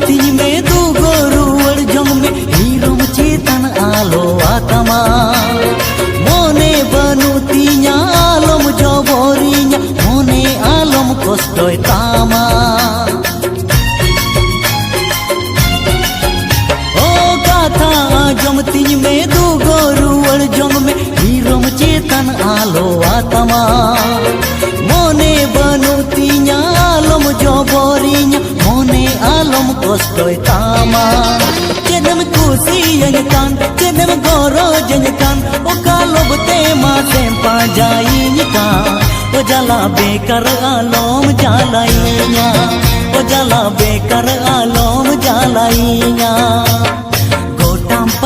तीन में दू गोरुवर जंग में हीरो चेतन आलो आत्मा मोने बनु तीना आलम जबरिया मोने आलम कष्टय तामा ओ गाथा जम तीन में दू गोरुवर जंग में हीरो चेतन आलो आत्मा मोने बनु तीना आलम जबरिया मोने आलम कष्टय तामा चेदम खुशी यंकान चेदम गोरो जंकान ओ कालोब ते मासे पाजाइनिका ओ जला बेकर आलम जालाइया ओ जला बेकर आलम जालाइया।